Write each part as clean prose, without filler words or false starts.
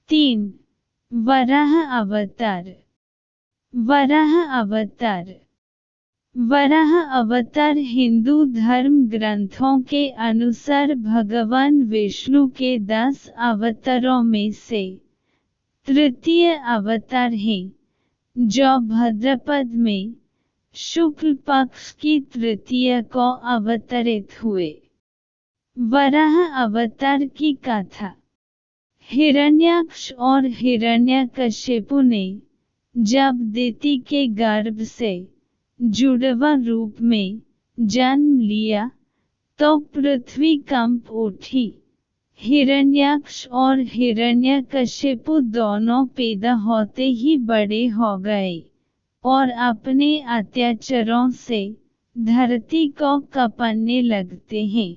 3. वराह अवतार। वराह अवतार। वराह अवतार हिंदू धर्म ग्रंथों के अनुसार भगवान विष्णु के 10 अवतारों में से तृतीय अवतार हैं, जो भाद्रपद में शुक्ल पक्ष की तृतीया को अवतरित हुए। वराह अवतार की कथा। हिरण्याक्ष और हिरण्यकशिपु ने जब दिति के गर्भ से जुड़वा रूप में जन्म लिया तो पृथ्वी कंप उठी। हिरण्याक्ष और हिरण्यकशिपु दोनों पैदा होते ही बड़े हो गए और अपने अत्याचारों से धरती को कपने लगते हैं।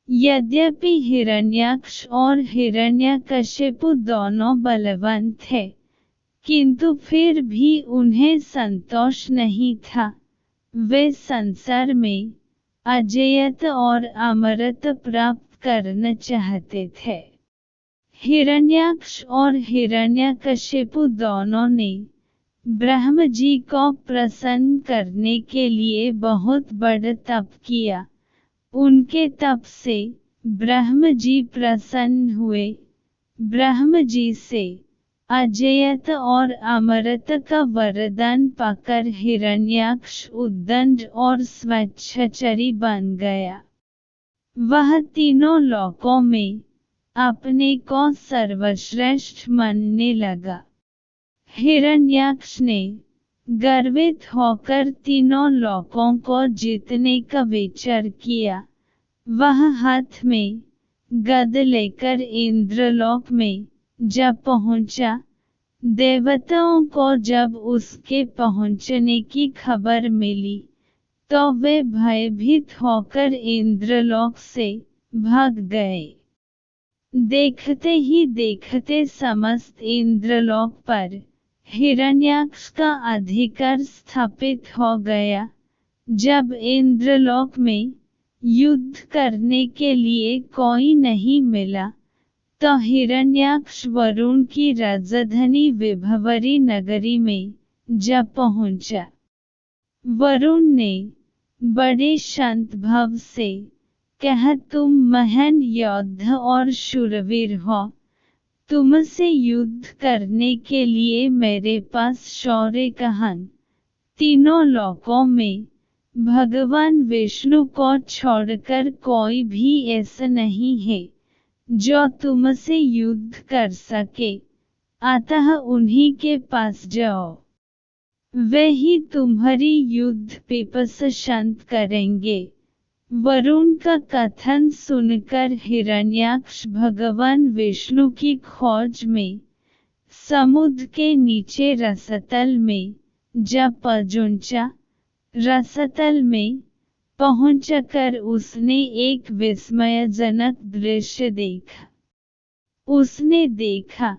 यद्यपि हिरण्याक्ष और हिरण्यकशिपु दोनों बलवान थे, किंतु फिर भी उन्हें संतोष नहीं था। वे संसार में अजेयता और अमरता प्राप्त करना चाहते थे। हिरण्याक्ष और हिरण्यकशिपु दोनों ने ब्रह्मा जी को प्रसन्न करने के लिए बहुत बड़ा तप किया। उनके तप से ब्रह्मा जी प्रसन्न हुए। ब्रह्मा जी से अजेयता और अमरता का वरदान पाकर हिरण्याक्ष उद्दंड और स्वच्छचरी बन गया। वह तीनों लोकों में अपने को सर्वश्रेष्ठ मानने लगा। हिरण्याक्ष ने गर्वित होकर तीनों लोकों को जीतने का विचार किया। वह हाथ में गदा लेकर इंद्रलोक में जब पहुंचा, देवताओं को जब उसके पहुंचने की खबर मिली तो वे भयभीत होकर इंद्रलोक से भाग गए। देखते ही देखते समस्त इंद्रलोक पर हिरण्याक्ष का अधिकार स्थापित हो गया। जब इंद्रलोक में युद्ध करने के लिए कोई नहीं मिला तो हिरण्याक्ष वरुण की राजधानी विभवरी नगरी में जब पहुंचा, वरुण ने बड़े शांत भाव से कहा, तुम महान योद्धा और शूरवीर हो। तुमसे युद्ध करने के लिए मेरे पास शौर्य कहाँ। तीनों लोकों में भगवान विष्णु को छोड़कर कोई भी ऐसा नहीं है जो तुमसे युद्ध कर सके, अतः उन्हीं के पास जाओ। वे ही तुम्हारी युद्ध पिपासा शांत करेंगे। वरुण का कथन सुनकर हिरण्याक्ष भगवान विष्णु की खोज में समुद्र के नीचे रसतल में जब पहुंचा, रसतल में पहुंचकर उसने एक विस्मयजनक दृश्य देखा। उसने देखा,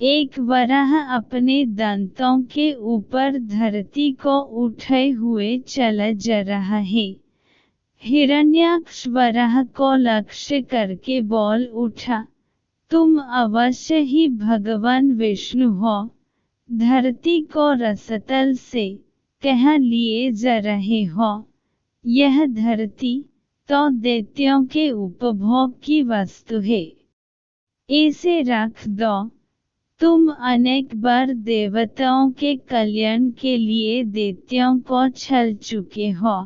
एक वराह अपने दांतों के ऊपर धरती को उठाए हुए चला जा रहा है। हिरण्याक्ष वराह को लक्ष्य करके बोल उठा, तुम अवश्य ही भगवान विष्णु हो। धरती को रसतल से कहाँ लिए जा रहे हो? यह धरती तो दैत्यों के उपभोग की वस्तु है, इसे रख दो। तुम अनेक बार देवताओं के कल्याण के लिए दैत्यों को छल चुके हो,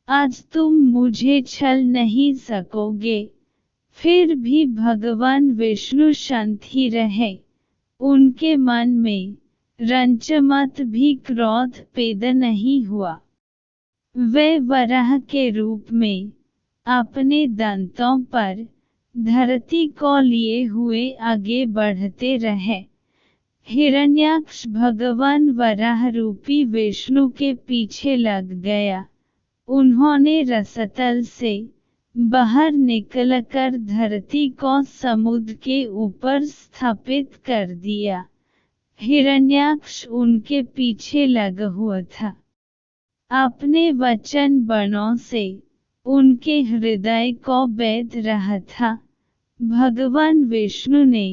आज तुम मुझे छल नहीं सकोगे। फिर भी भगवान विष्णु शांत ही रहे। उनके मन में रंचमत भी क्रोध पैदा नहीं हुआ। वे वराह के रूप में अपने दांतों पर धरती को लिए हुए आगे बढ़ते रहे। हिरण्याक्ष भगवान वराह रूपी विष्णु के पीछे लग गया। उन्होंने रसतल से बाहर निकलकर धरती को समुद्र के ऊपर स्थापित कर दिया। हिरण्याक्ष उनके पीछे लगा हुआ था। अपने वचन बाणों से उनके हृदय को बेध रहा था। भगवान विष्णु ने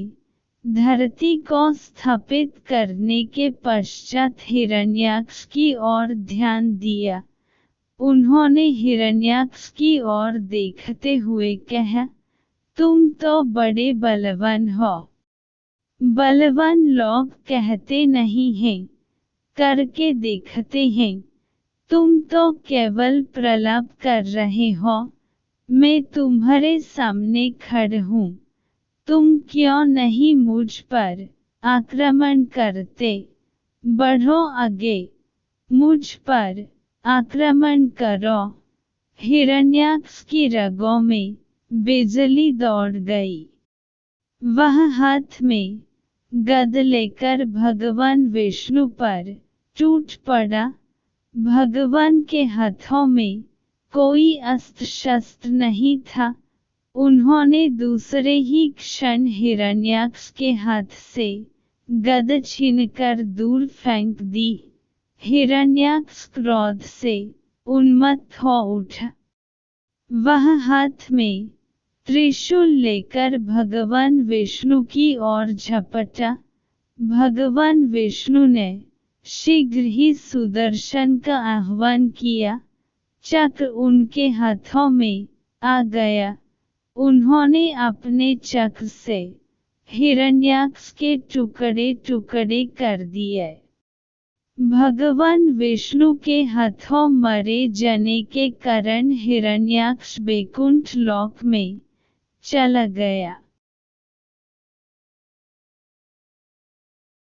धरती को स्थापित करने के पश्चात हिरण्याक्ष की ओर ध्यान दिया। उन्होंने हिरण्याक्ष की ओर देखते हुए कहा, तुम तो बड़े बलवान हो। बलवान लोग कहते नहीं हैं, करके देखते हैं। तुम तो केवल प्रलाप कर रहे हो। मैं तुम्हारे सामने खड़ा हूँ। तुम क्यों नहीं मुझ पर आक्रमण करते? बढ़ो आगे, मुझ पर आक्रमण करो। हिरण्याक्ष की रगों में बिजली दौड़ गई। वह हाथ में गद लेकर भगवान विष्णु पर टूट पड़ा। भगवान के हाथों में कोई अस्त्र शस्त्र नहीं था। उन्होंने दूसरे ही क्षण हिरण्याक्ष के हाथ से गद छीनकर दूर फेंक दी। हिरण्याक्ष क्रोध से उन्मत्त हो उठा। वह हाथ में त्रिशूल लेकर भगवान विष्णु की ओर झपटा। भगवान विष्णु ने शीघ्र ही सुदर्शन का आह्वान किया। चक्र उनके हाथों में आ गया। उन्होंने अपने चक्र से हिरण्याक्ष के टुकड़े टुकड़े कर दिए। भगवान विष्णु के हाथों मरे जाने के कारण हिरण्याक्ष वैकुंठ लोक में चला गया।